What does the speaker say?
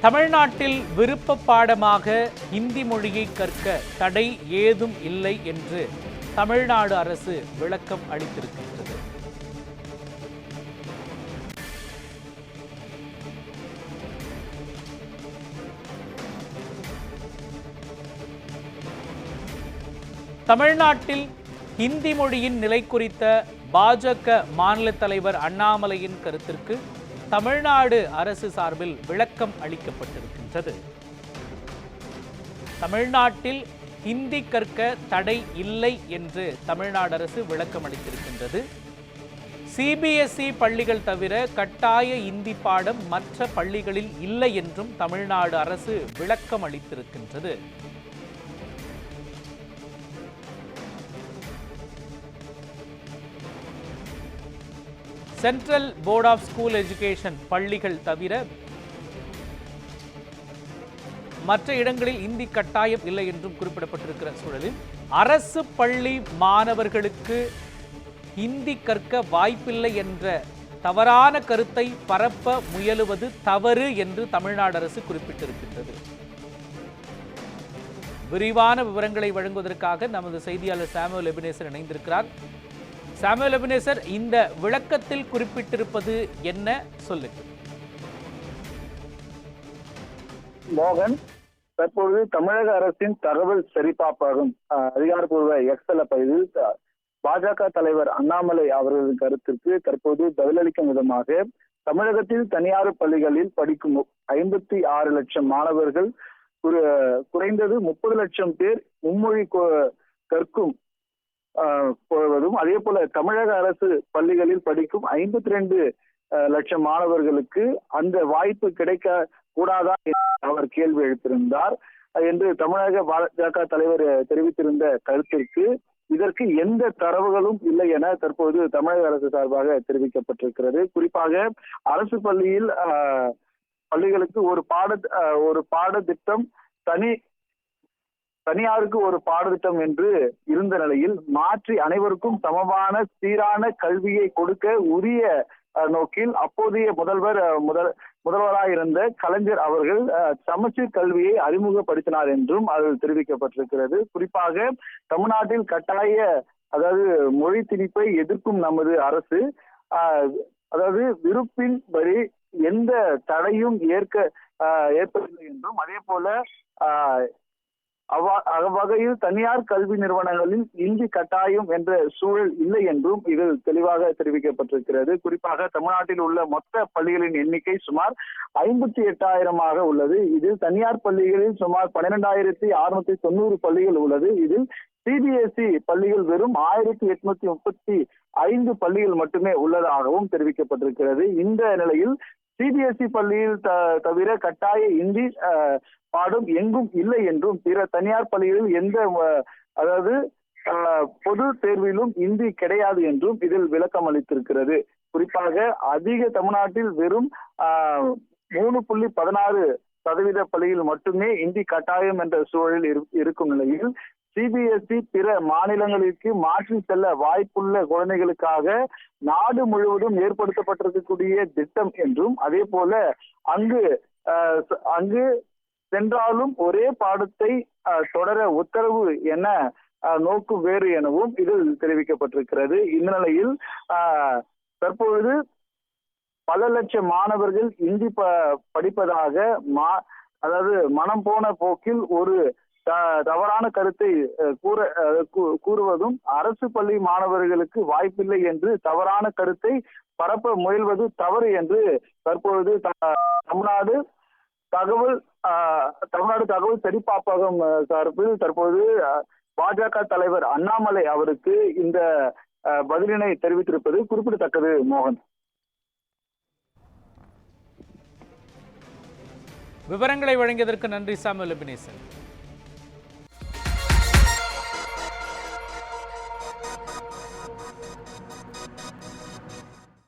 தமிழ்நாட்டில் விருப்ப பாடமாக இந்தி மொழியை கற்க தடை ஏதும் இல்லை என்று தமிழ்நாடு அரசு விளக்கம் அளித்திருக்கின்றது. தமிழ்நாட்டில் ஹிந்தி மொழியின் நிலை குறித்த பாஜக மாநில தலைவர் அண்ணாமலையின் கருத்திற்கு தமிழ்நாடு அரசு சார்பில் விளக்கம் அளிக்கப்பட்டிருக்கின்றது. தமிழ்நாட்டில் ஹிந்தி கற்க தடை இல்லை என்று தமிழ்நாடு அரசு விளக்கம் அளித்திருக்கின்றது. சிபிஎஸ்இ பள்ளிகள் தவிர கட்டாய இந்தி பாடம் மற்ற பள்ளிகளில் இல்லை என்றும் தமிழ்நாடு அரசு விளக்கம் அளித்திருக்கின்றது. Central board of school education பள்ளிகள் தவிர மற்ற இடங்களில் இந்தி கட்டாயம் இல்லை என்றும் குறிப்பிடப்பட்டிருக்கிற சூழலில் அரசு பள்ளி மாணவர்களுக்கு இந்தி கற்க வாய்ப்பில்லை என்ற தவறான கருத்தை பரப்ப முயலுவது தவறு என்று தமிழ்நாடு அரசு குறிப்பிட்டிருக்கின்றது. விரிவான விவரங்களை வழங்குவதற்காக நமது செய்தியாளர் சாமுவேல் எபினேசர் இணைந்திருக்கிறார். சாமுவேல் எபினேசர், இந்த விளக்கத்தில் குறிப்பிட்டிருப்பது என்ன சொல்லுங்க. மோகன், தற்போது தமிழக அரசின் தகவல் சரிபார்ப்பாகும் அதிகாரப்பூர்வ எக்ஸல பதிவில் பாஜக தலைவர் அண்ணாமலை அவர்களின் கருத்திற்கு தற்போது பதிலளிக்கும் விதமாக தமிழகத்தில் தனியார் பள்ளிகளில் படிக்கும் 56 லட்சம் மாணவர்கள் குறைந்தது 30 லட்சம் பேர் மும்மொழி கற்கும் போவதும், அதே போல தமிழக அரசு பள்ளிகளில் படிக்கும் 52 லட்சம் மாணவர்களுக்கு அந்த வாய்ப்பு கிடைக்க கூடாதா அவர் கேள்வி எழுப்பியிருந்தார் என்று தமிழக பாஜக தலைவர் தெரிவித்திருந்த கருத்திற்கு இதற்கு எந்த தரவுகளும் இல்லை என தற்போது தமிழக அரசு சார்பாக தெரிவிக்கப்பட்டிருக்கிறது. குறிப்பாக அரசு பள்ளிகளுக்கு ஒரு பாடத்திட்டம் தனியாருக்கு ஒரு பாடத்திட்டம் என்று இருந்த நிலையில் மாற்றி அனைவருக்கும் சமமான சீரான கல்வியை கொடுக்க உரிய நோக்கில் அப்போதைய முதல்வராக இருந்த கலைஞர் அவர்கள் சமச்சீர் கல்வியை அறிமுகப்படுத்தினார் என்றும் அதில் தெரிவிக்கப்பட்டிருக்கிறது. குறிப்பாக தமிழ்நாட்டில் மொழி திணிப்பை எதிர்க்கும் நமது அரசு விருப்பின்படி எந்த தடையும் ஏற்படவில்லை என்றும், அதே போல அவ்வகையில் தனியார் கல்வி நிறுவனங்களில் இந்தி கட்டாயம் என்ற சூழல் இல்லை என்றும் இதில் தெளிவாக தெரிவிக்கப்பட்டிருக்கிறது. குறிப்பாக தமிழ்நாட்டில் உள்ள மொத்த பள்ளிகளின் எண்ணிக்கை சுமார் 58,000 உள்ளது. இதில் தனியார் பள்ளிகளில் சுமார் 12,690 பள்ளிகள் உள்ளது. இதில் சிபிஎஸ்இ பள்ளிகள் வெறும் 1,835 பள்ளிகள் மட்டுமே உள்ளதாகவும் தெரிவிக்கப்பட்டிருக்கிறது. இந்த நிலையில் சிபிஎஸ்இ பள்ளியில் தவிர கட்டாய இந்தி பாடம் எங்கும் இல்லை என்றும் பிற தனியார் பள்ளிகளில் எந்த பொது தேர்விலும் இந்தி கிடையாது என்றும் இதில் விளக்கம் அளித்திருக்கிறது. குறிப்பாக தமிழ்நாட்டில் வெறும் 3.16% பள்ளியில் மட்டுமே இந்தி கட்டாயம் என்ற சூழலில் இருக்கும் நிலையில் சிபிஎஸ்இ பிற மாநிலங்களுக்கு மாற்றி செல்ல வாய்ப்புள்ள குழந்தைகளுக்காக நாடு முழுவதும் ஏற்படுத்தப்பட்டிருக்கக்கூடிய திட்டம் என்றும், அதே போல அங்கு சென்றாலும் ஒரே பாடத்தை தொடர உத்தரவு என நோக்கு வேறு எனவும் இதில் தெரிவிக்கப்பட்டிருக்கிறது. இந்த நிலையில் தற்பொழுது பல லட்சம் மாணவர்கள் இந்தி படிப்பதாக மனம் போன போக்கில் ஒரு தவறான கருத்தை கூறுவதும், அரசு பள்ளி மாணவர்களுக்கு வாய்ப்பில்லை என்று தவறான கருத்தை பரப்ப முயல்வது தவறு என்று தற்பொழுது தமிழ்நாடு தகவல் சரிபார்ப்பகம் சார்பில் தற்போது பாஜக தலைவர் அண்ணாமலை அவருக்கு இந்த பதிலினை தெரிவித்திருப்பது குறிப்பிடத்தக்கது. மோகன், விவரங்களை வழங்கியதற்கு நன்றி சாமுவேல் எபினேசர்.